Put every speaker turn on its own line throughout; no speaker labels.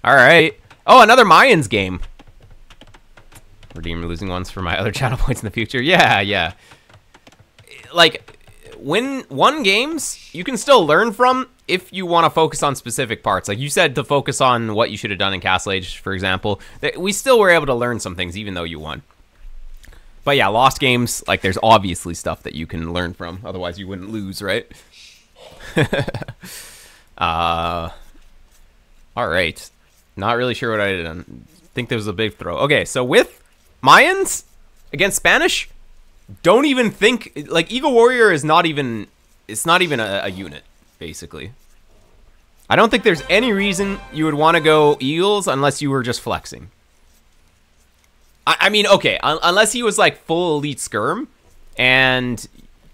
All right. Oh, another Mayans game. Redeem losing ones for my other channel points in the future. Yeah, yeah. Like, when won games, you can still learn from if you want to focus on specific parts. Like you said, to focus on what you should have done in Castle Age, for example. We still were able to learn some things, even though you won. But yeah, lost games, like there's obviously stuff that you can learn from. Otherwise, you wouldn't lose, right? All right. Not really sure what I did. I think there was a big throw. Okay, so with Mayans against Spanish, don't even think, like, Eagle Warrior is not even, it's not even a unit, basically. I don't think there's any reason you would want to go Eagles unless you were just flexing. I mean, okay, unless he was like full elite skirm, and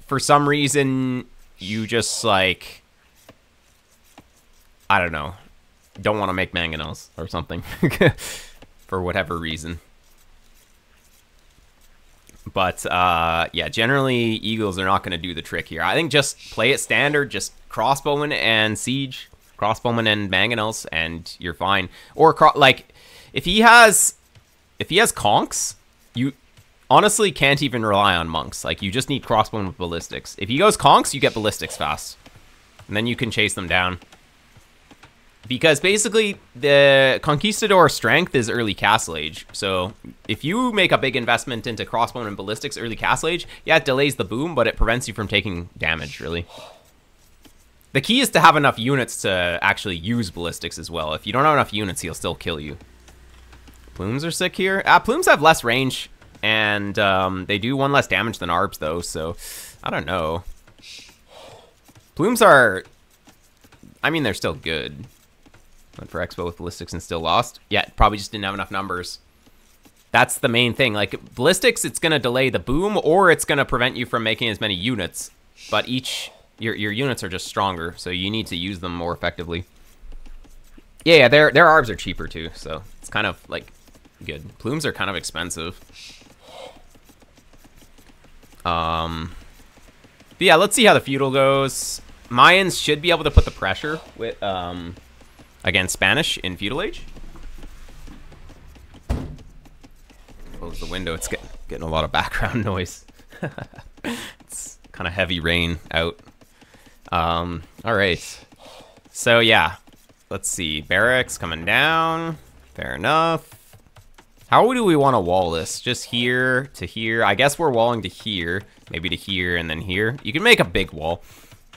for some reason you just like, I don't know, don't want to make mangonels or something for whatever reason. But yeah, generally Eagles are not going to do the trick here. I think just play it standard, just crossbowman and siege, crossbowman and mangonels, and you're fine. Or like if he has conks, you honestly can't even rely on monks. Like you just need crossbowman with ballistics. If he goes conks, you get ballistics fast, and then you can chase them down. Because basically, the Conquistador strength is early Castle Age. So if you make a big investment into crossbowman and ballistics early Castle Age, yeah, it delays the boom, but it prevents you from taking damage, really. The key is to have enough units to actually use ballistics as well. If you don't have enough units, he'll still kill you. Plumes are sick here. Plumes have less range, and they do 1 less damage than Arbs, though, so I don't know. Plumes are... I mean, they're still good. Went for Expo with ballistics and still lost. Yeah, probably just didn't have enough numbers. That's the main thing. Like, ballistics, it's going to delay the boom, or it's going to prevent you from making as many units. But your units are just stronger, so you need to use them more effectively. Yeah, their Arbs are cheaper, too, so it's kind of, like, good. Plumes are kind of expensive. But yeah, let's see how the feudal goes. Mayans should be able to put the pressure with against Spanish in feudal age. Close the window. It's getting a lot of background noise. It's kind of heavy rain out. All right. So yeah, let's see. Barracks coming down. Fair enough. How do we want to wall this? Just here to here. I guess we're walling to here. Maybe to here and then here. You can make a big wall.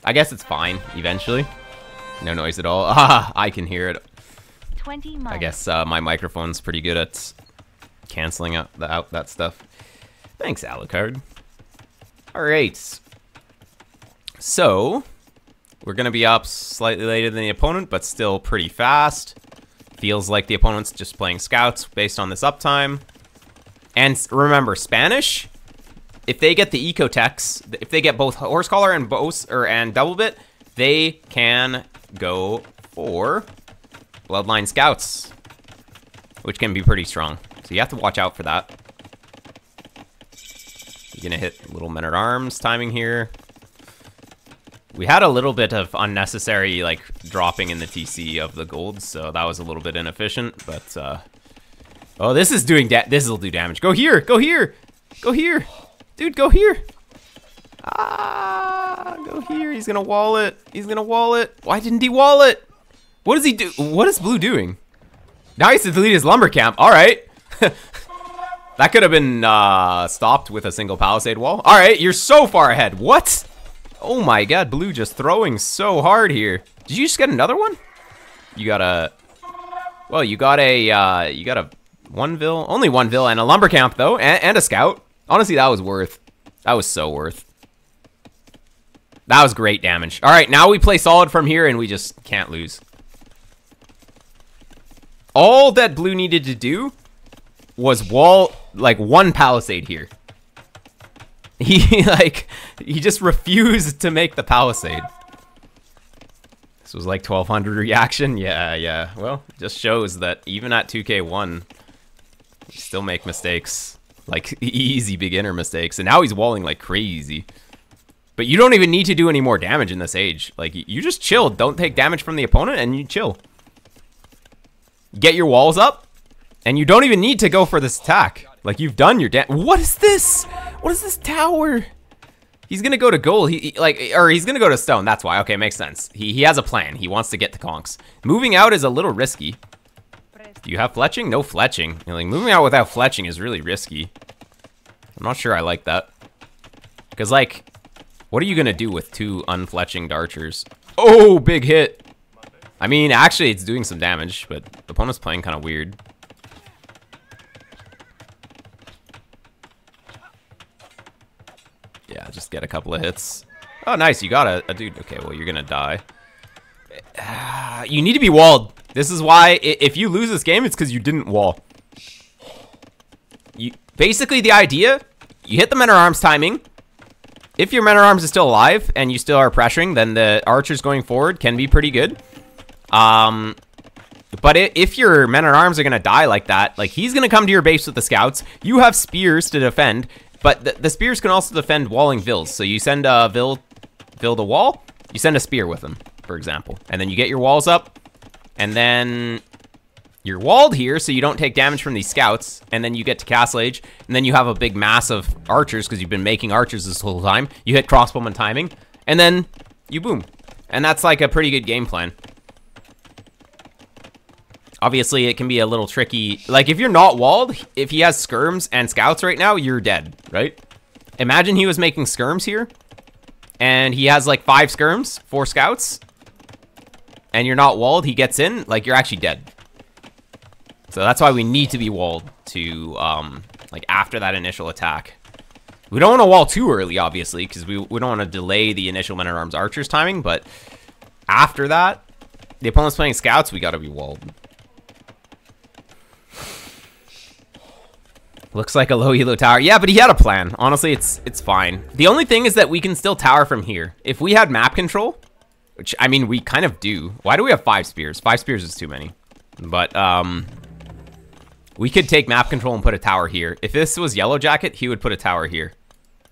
I guess it's fine eventually. No noise at all. Ah, I can hear it.
20 miles.
I guess my microphone's pretty good at canceling out that stuff. Thanks, Alucard. All right. So we're gonna be up slightly later than the opponent, but still pretty fast. Feels like the opponent's just playing scouts based on this uptime. And remember, Spanish, if they get the ecotechs, if they get both horse collar and and double bit, they can go for bloodline scouts, which can be pretty strong. So you have to watch out for that. You're gonna hit little men at arms timing here. We had a little bit of unnecessary like dropping in the TC of the gold, so that was a little bit inefficient. But oh, this is doing this will do damage. Go here, go here, go here, dude, go here. Ah, go here. He's gonna wall it. He's gonna wall it. Why didn't he wall it? What does he do? What is blue doing? Now he has to delete his lumber camp. All right. That could have been stopped with a single palisade wall. All right, you're so far ahead. What? Oh my god, blue just throwing so hard here. Did you just get another one? You got a... Well, you got a one vil, only one vil, and a lumber camp though, and a scout. Honestly, that was worth. That was so worth. That was great damage. All right, now we play solid from here, and we just can't lose. All that blue needed to do was wall like one palisade here. He just refused to make the palisade. This was like 1200 reaction. Yeah. Well, it just shows that even at 2K1, you still make mistakes, like easy beginner mistakes. And now he's walling like crazy. But you don't even need to do any more damage in this age. Like, you just chill. Don't take damage from the opponent, and you chill. get your walls up, and you don't even need to go for this attack. Like, you've done your What is this? What is this tower? He's gonna go to gold. Or he's gonna go to stone. That's why. Okay, makes sense. He has a plan. He wants to get to conks. Moving out is a little risky. Do you have fletching? No fletching. Like, moving out without fletching is really risky. I'm not sure I like that. Because, like, what are you gonna do with 2 unfletching archers? Oh, big hit. I mean, actually, it's doing some damage, but the opponent's playing kind of weird. Yeah, just get a couple of hits. Oh, nice. You got a dude. Okay, well, you're gonna die. You need to be walled. This is why, if you lose this game, it's because you didn't wall. Basically, the idea, you hit the men-at-arms timing. If your men-at-arms is still alive and you still are pressuring, then the archers going forward can be pretty good. But if your men-at-arms are going to die like that, like, he's going to come to your base with the scouts. You have spears to defend, but the spears can also defend walling vills. So you send a vill to wall, you send a spear with them, for example. And then you get your walls up, and then you're walled here so you don't take damage from these scouts, and then you get to castle age, and then you have a big mass of archers because you've been making archers this whole time. You hit crossbowman timing, and then you boom. And that's like a pretty good game plan. Obviously, it can be a little tricky. Like, if you're not walled, if he has skirms and scouts right now, you're dead, right? Imagine he was making skirms here, and he has like 5 skirms, 4 scouts, and you're not walled, he gets in, like, you're actually dead. So that's why we need to be walled to, like, after that initial attack. We don't want to wall too early, obviously, because we don't want to delay the initial men-at-arms archers timing, but after that, the opponent's playing scouts, we got to be walled. Looks like a low elo tower. Yeah, but he had a plan. Honestly, it's fine. The only thing is that we can still tower from here. If we had map control, which, I mean, we kind of do. Why do we have 5 spears? 5 spears is too many. But, we could take map control and put a tower here. If this was Yellow Jacket, he would put a tower here.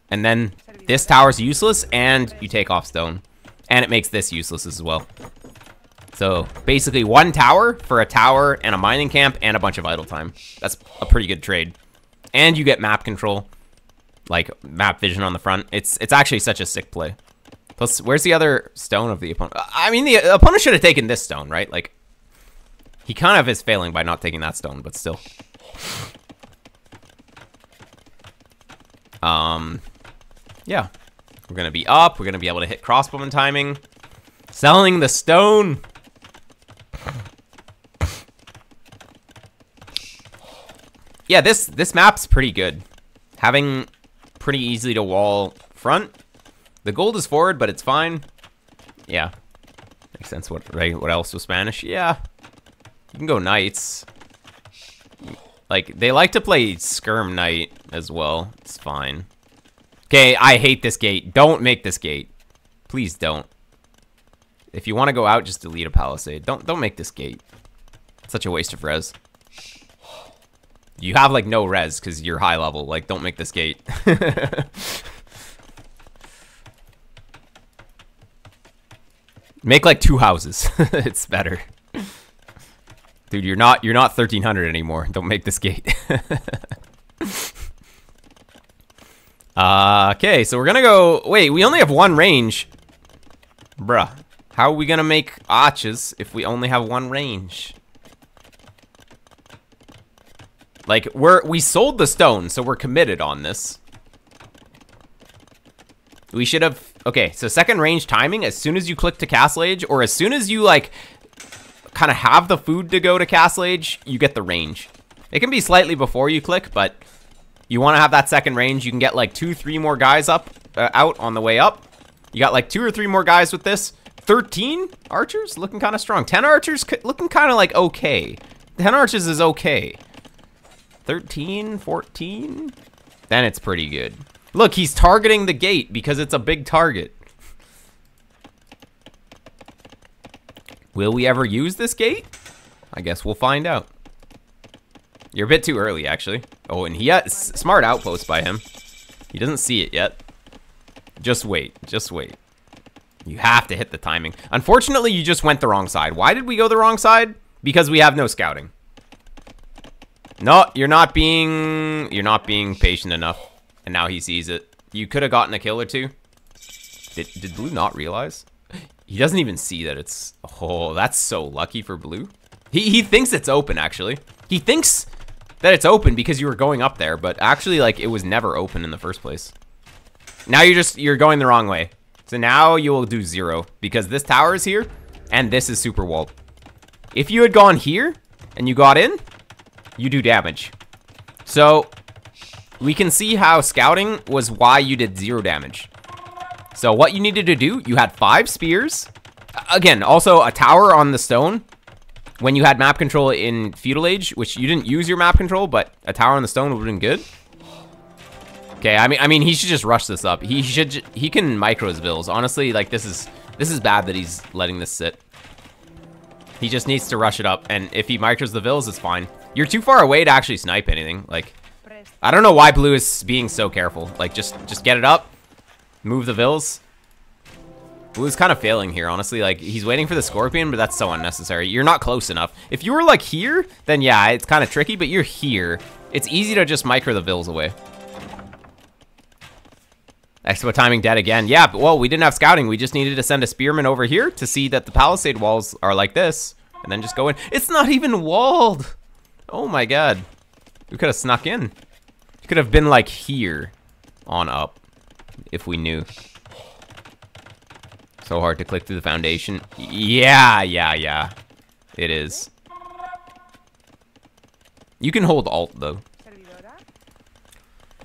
And then this tower's useless, and you take off stone. And it makes this useless as well. So, basically, 1 tower for a tower and a mining camp and a bunch of idle time. That's a pretty good trade. And you get map control, like map vision on the front. It's actually such a sick play. Plus, where's the other stone of the opponent? I mean, the opponent should have taken this stone, right? Like, he kind of is failing by not taking that stone, but still. Yeah. We're going to be up. We're going to be able to hit crossbowman timing. Selling the stone. Yeah, this map's pretty good. Having pretty easily to wall front. The gold is forward, but it's fine. Yeah. Makes sense. What else was Spanish? Yeah. You can go knights. Like, they like to play skirm knight as well. It's fine. Okay, I hate this gate. Don't make this gate. Please don't. If you want to go out, just delete a palisade. Don't make this gate. It's such a waste of res. You have, like, no res because you're high level. Like, don't make this gate. Make, like, 2 houses. It's better. Dude, you're not 1300 anymore. Don't make this gate. Okay, so we're gonna go... Wait, we only have 1 range. Bruh. How are we gonna make arches if we only have 1 range? Like, we sold the stone, so we're committed on this. We should have... Okay, so second range timing, as soon as you click to Castle Age, or as soon as you, like, kind of have the food to go to Castle Age, you get the range. It can be slightly before you click, but you want to have that second range. You can get, like, 2-3 more guys up, out on the way up. You got, like, 2 or 3 more guys with this. 13 archers? Looking kind of strong. 10 archers? Looking kind of, like, okay. 10 archers is okay. 13, 14, then it's pretty good. Look, he's targeting the gate because it's a big target. Will we ever use this gate? I guess we'll find out. You're a bit too early, actually. Oh, and he has smart outpost by him. He doesn't see it yet. Just wait, just wait. You have to hit the timing. Unfortunately, you just went the wrong side. Why did we go the wrong side? Because we have no scouting. No, you're not being patient enough. And now he sees it. You could have gotten a kill or two. Did Blue not realize? He doesn't even see that it's... Oh, that's so lucky for Blue. He thinks it's open, actually. He thinks that it's open because you were going up there, but actually, like, it was never open in the first place. Now you're going the wrong way. So now you will do 0 because this tower is here and this is super walled. If you had gone here and you got in, you do damage. So we can see how scouting was why you did 0 damage. So what you needed to do, you had 5 spears. Again, also a tower on the stone. When you had map control in Feudal Age, which you didn't use your map control, but a tower on the stone would have been good. Okay, I mean, he should just rush this up. He can micro his vills. Honestly, like this is bad that he's letting this sit. He just needs to rush it up, and if he micros the vills, it's fine. You're too far away to actually snipe anything. Like, I don't know why Blue is being so careful. Like, just get it up, move the vills. Blue's kind of failing here, honestly. Like, he's waiting for the Scorpion, but that's so unnecessary. You're not close enough. If you were like here, then yeah, it's kind of tricky, but you're here. It's easy to just micro the vills away. Expo timing dead again. Yeah, but well, we didn't have scouting. We just needed to send a spearman over here to see that the palisade walls are like this, and then just go in. It's not even walled. Oh my god. We could have snuck in. It could have been like here on up if we knew. So hard to click through the foundation. Yeah. It is. You can hold alt though.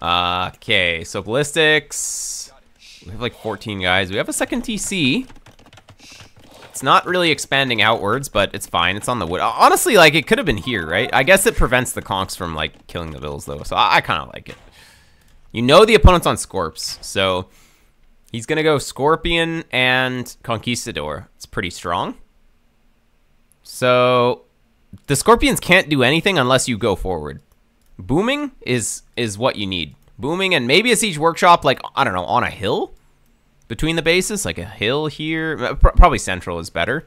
Okay, so ballistics. We have like 14 guys. We have a second TC. It's not really expanding outwards, but it's fine. It's on the wood. Honestly, like, it could have been here, right? I guess it prevents the conks from, like, killing the vills, though. So I kind of like it. You know the opponent's on Scorps, so he's going to go Scorpion and Conquistador. It's pretty strong. So the Scorpions can't do anything unless you go forward. Booming is what you need. Booming and maybe a Siege Workshop, like, I don't know, on a hill between the bases, like a hill here. Probably central is better.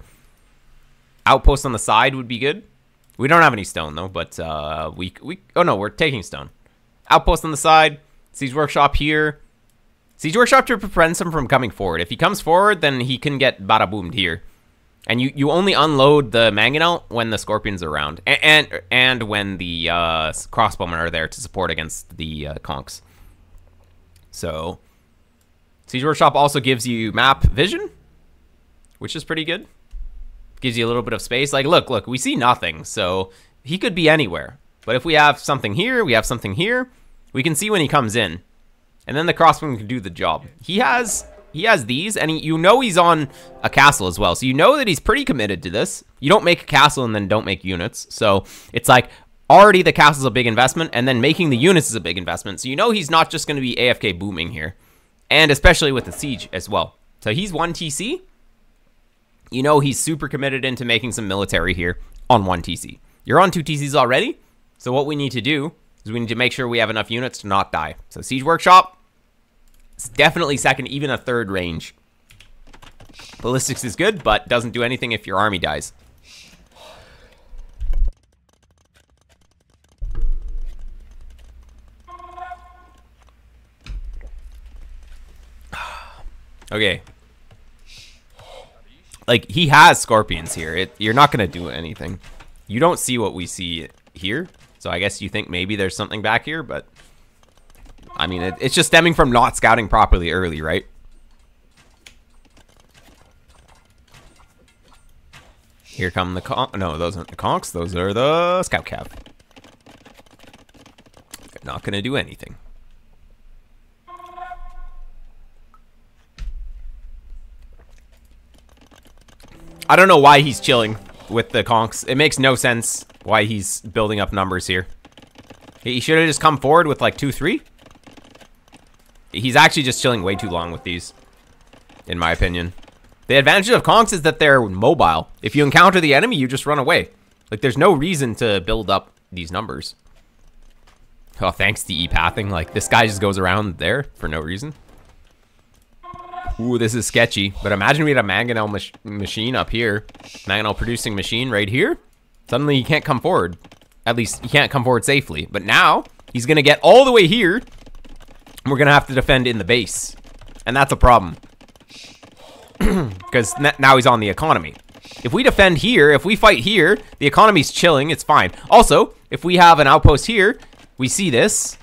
Outpost on the side would be good. We don't have any stone though, but oh no, we're taking stone. Outpost on the side, Siege Workshop here. Siege Workshop to prevent him from coming forward. If he comes forward, then he can get bada boomed here. And you only unload the Mangonel when the Scorpions are around. And when the Crossbowmen are there to support against the Conks. So, Siege Workshop also gives you map vision, which is pretty good. Gives you a little bit of space. Like, look, we see nothing, so he could be anywhere. But if we have something here, we have something here, we can see when he comes in. And then the Crossbowman can do the job. He has these, and you know he's on a castle as well. So you know that he's pretty committed to this. You don't make a castle and then don't make units. So it's like already the castle's a big investment, and then making the units is a big investment. So you know he's not just going to be AFK booming here. And especially with the siege as well. So he's 1 TC. You know he's super committed into making some military here on 1 TC. You're on 2 TCs already. So what we need to do is we need to make sure we have enough units to not die. So Siege Workshop, it's definitely second, even a third range. Ballistics is good, but doesn't do anything if your army dies. Okay. Like, he has Scorpions here. You're not going to do anything. You don't see what we see here. So I guess you think maybe there's something back here, but I mean, it's just stemming from not scouting properly early, right? Here come the conch. No, those aren't the conchs. Those are the scout cav. They're not going to do anything. I don't know why he's chilling with the conchs. It makes no sense why he's building up numbers here. He should have just come forward with like 2-3. He's actually just chilling way too long with these, in my opinion. The advantage of conchs is that they're mobile. If you encounter the enemy, you just run away. Like, there's no reason to build up these numbers. Oh, thanks to E-pathing. Like, this guy just goes around there for no reason. Ooh, this is sketchy. But imagine we had a Mangonel machine up here. Mangonel producing machine right here. Suddenly he can't come forward. At least he can't come forward safely. But now he's going to get all the way here. We're going to have to defend in the base. And that's a problem. Because now he's on the economy. If we defend here, if we fight here, the economy's chilling, it's fine. Also, if we have an outpost here, we see this.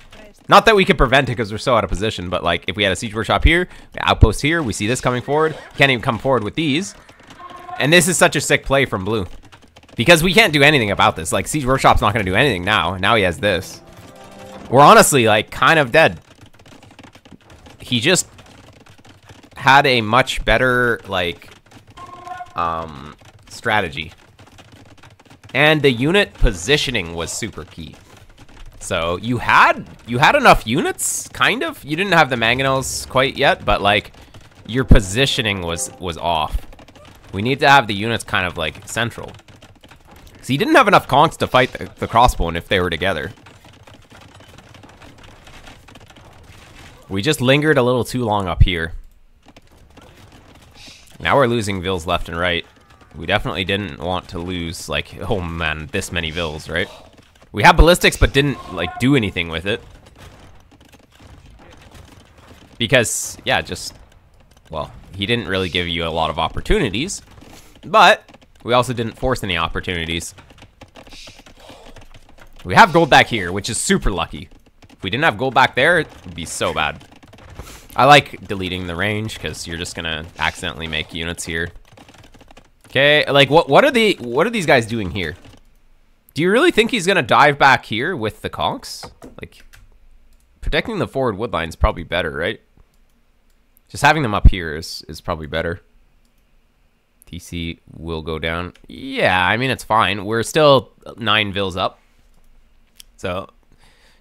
Not that we could prevent it because we're so out of position, but like if we had a siege workshop here, outpost here, we see this coming forward. Can't even come forward with these. And this is such a sick play from blue. Because we can't do anything about this. Like, siege workshop's not going to do anything now. Now he has this. We're honestly, like, kind of dead. He just had a much better, like, strategy. And the unit positioning was super key. So you had enough units, kind of. You didn't have the mangonels quite yet, but like your positioning was off. We need to have the units kind of like central. So he didn't have enough conks to fight the crossbowmen if they were together. We just lingered a little too long up here. Now we're losing vills left and right. We definitely didn't want to lose, like, oh man, this many vills, right? We had ballistics, but didn't, like, do anything with it. Because, yeah, just, well, he didn't really give you a lot of opportunities. But we also didn't force any opportunities. We have gold back here, which is super lucky. If we didn't have gold back there, it would be so bad. I like deleting the range, because you're just gonna accidentally make units here. Okay, like, what are these guys doing here? Do you really think he's gonna dive back here with the conks? Like, protecting the forward wood line is probably better, right? Just having them up here is probably better. TC will go down. Yeah, I mean, it's fine. We're still 9 vills up. So,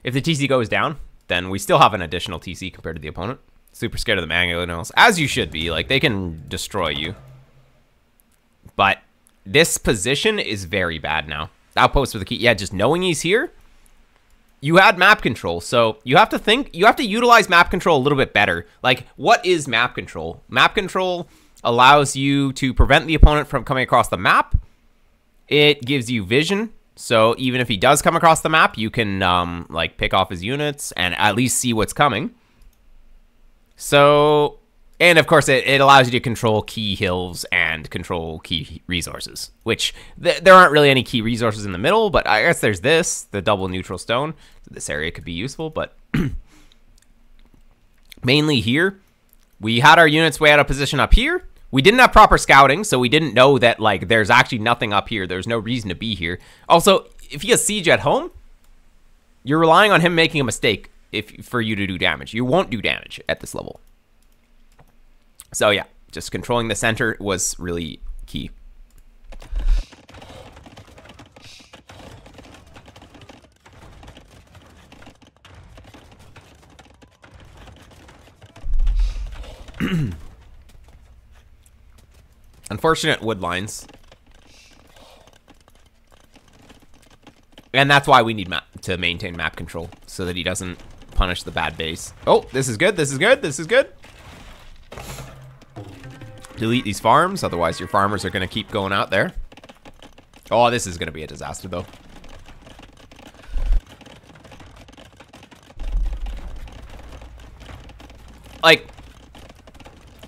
if the TC goes down, then we still have an additional TC compared to the opponent. Super scared of the mangonels, as you should be. Like, they can destroy you. But this position is very bad now. Outpost with the key. Yeah, just knowing he's here. You had map control, so you have to think, you have to utilize map control a little bit better. Like, what is map control? Map control allows you to prevent the opponent from coming across the map. It gives you vision, so even if he does come across the map, you can, like, pick off his units and at least see what's coming. So, and of course, it allows you to control key hills and control key resources, which there aren't really any key resources in the middle, but I guess there's this, the double neutral stone. This area could be useful, but mainly here, we had our units way out of position up here. We didn't have proper scouting, so we didn't know that, like, there's actually nothing up here. There's no reason to be here. Also, if he has siege at home, you're relying on him making a mistake for you to do damage. You won't do damage at this level. So yeah, just controlling the center was really key. Unfortunate wood lines. And that's why we need to maintain map control, so that he doesn't punish the bad base. Oh, this is good, this is good, this is good. Delete these farms, otherwise your farmers are going to keep going out there. Oh, this is going to be a disaster, though. Like,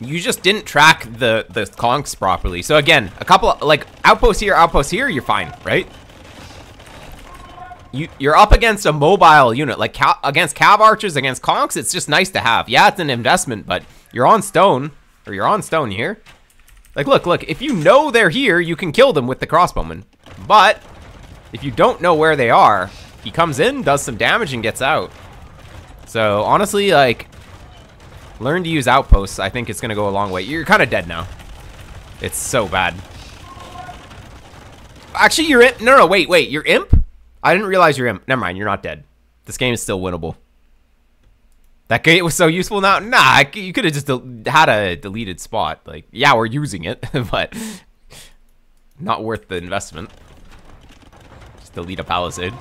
you just didn't track the conks properly. So again, a couple of, like, outposts here, you're fine, right? You're up against a mobile unit, like against cav archers, against conks. It's just nice to have. Yeah, it's an investment, but you're on stone, or you're on stone here. Like, look, if you know they're here, you can kill them with the crossbowman. But if you don't know where they are, he comes in, does some damage, and gets out. So honestly, like, learn to use outposts. I think it's gonna go a long way. You're kind of dead now. It's so bad. Actually, you're imp. No, wait, you're imp? I didn't realize you're imp. Never mind, you're not dead. This game is still winnable. That gate was so useful now. Nah, you could have just had a deleted spot. Like, yeah, we're using it, but not worth the investment. Just delete a palisade.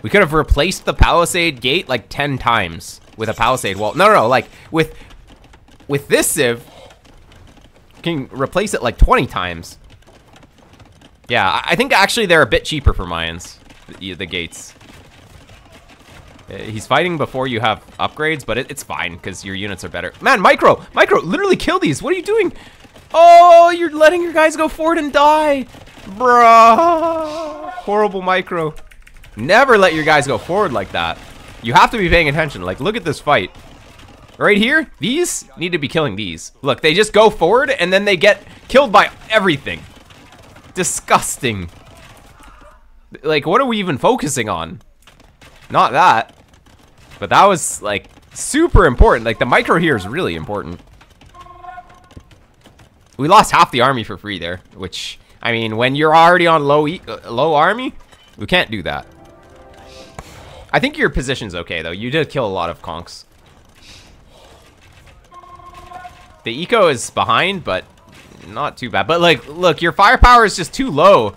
We could have replaced the palisade gate like 10 times with a palisade wall. No, like with this civ, you can replace it like 20 times. Yeah, I think actually they're a bit cheaper for Mayans, the gates. He's fighting before you have upgrades, but it's fine because your units are better. Man, Micro, literally kill these. What are you doing? Oh, you're letting your guys go forward and die. Bruh. Horrible Micro. Never let your guys go forward like that. You have to be paying attention. Like, look at this fight. Right here, these need to be killing these. Look, they just go forward and then they get killed by everything. Disgusting. Like, what are we even focusing on? Not that. But that was, like, super important. Like, the Micro here is really important. We lost half the army for free there, which, I mean, when you're already on low army, we can't do that. I think your position's okay, though. You did kill a lot of conks. The eco is behind, but not too bad. But, like, look, your firepower is just too low.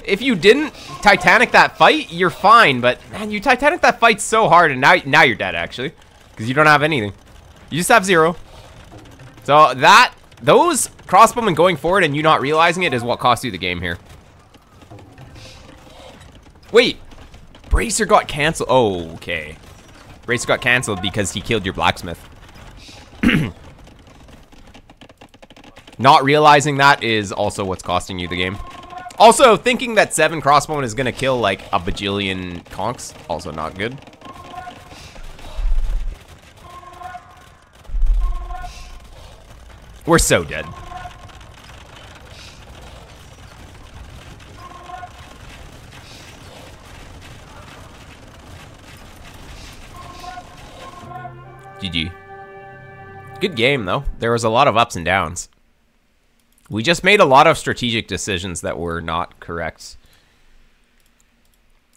If you didn't Titanic that fight, you're fine. But, man, you Titanic that fight so hard, and now you're dead, actually. Because you don't have anything. You just have 0. So, those crossbowmen going forward and you not realizing it is what cost you the game here. Wait. Bracer got canceled. Oh, okay. Bracer got canceled because he killed your blacksmith. Not realizing that is also what's costing you the game. Also, thinking that 7 crossbowmen is gonna kill like a bajillion conks, also not good. We're so dead. GG. Good game, though. There was a lot of ups and downs. We just made a lot of strategic decisions that were not correct.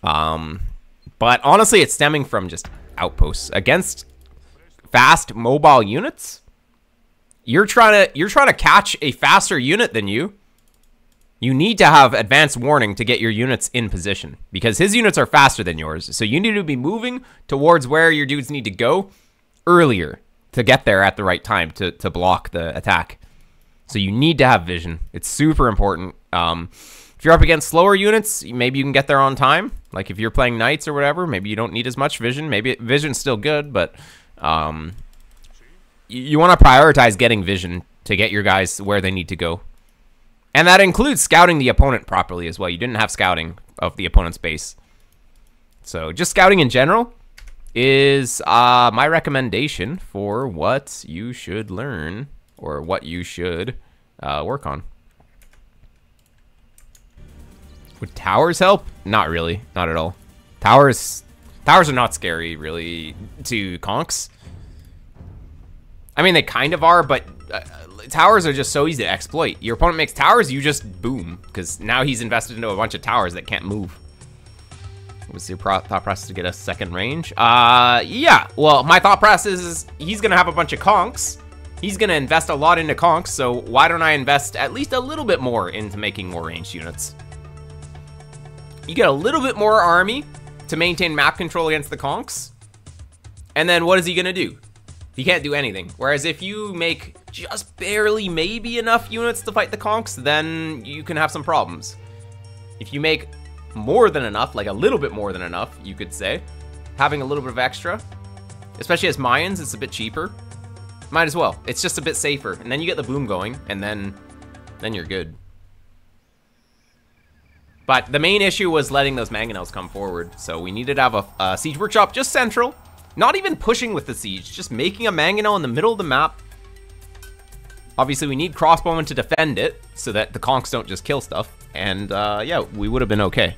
But honestly, it's stemming from just outposts. Against fast mobile units, you're trying to catch a faster unit than you. You need to have advanced warning to get your units in position because his units are faster than yours. So you need to be moving towards where your dudes need to go earlier to get there at the right time to block the attack. So you need to have vision. It's super important. If you're up against slower units, maybe you can get there on time. Like if you're playing knights or whatever, maybe you don't need as much vision. Maybe vision's still good, but you want to prioritize getting vision to get your guys where they need to go. And that includes scouting the opponent properly as well. You didn't have scouting of the opponent's base. So just scouting in general is my recommendation for what you should learn or what you should work on. Would towers help? Not really. Not at all. Towers are not scary, really, to conks. I mean, they kind of are, but towers are just so easy to exploit. Your opponent makes towers, you just boom, because now he's invested into a bunch of towers that can't move. What's your thought process to get a second range? Yeah. Well, my thought process is he's going to have a bunch of conks. He's going to invest a lot into conks, so why don't I invest at least a little bit more into making more ranged units? You get a little bit more army to maintain map control against the conks, and then what is he going to do? He can't do anything. Whereas if you make just barely maybe enough units to fight the conks, then you can have some problems. If you make more than enough, like a little bit more than enough, you could say, having a little bit of extra, especially as Mayans, it's a bit cheaper. Might as well. It's just a bit safer. And then you get the boom going, and then you're good. But the main issue was letting those mangonels come forward. So we needed to have a siege workshop just central. Not even pushing with the siege, just making a mangonel in the middle of the map. Obviously, we need crossbowmen to defend it so that the conks don't just kill stuff. And yeah, we would have been okay.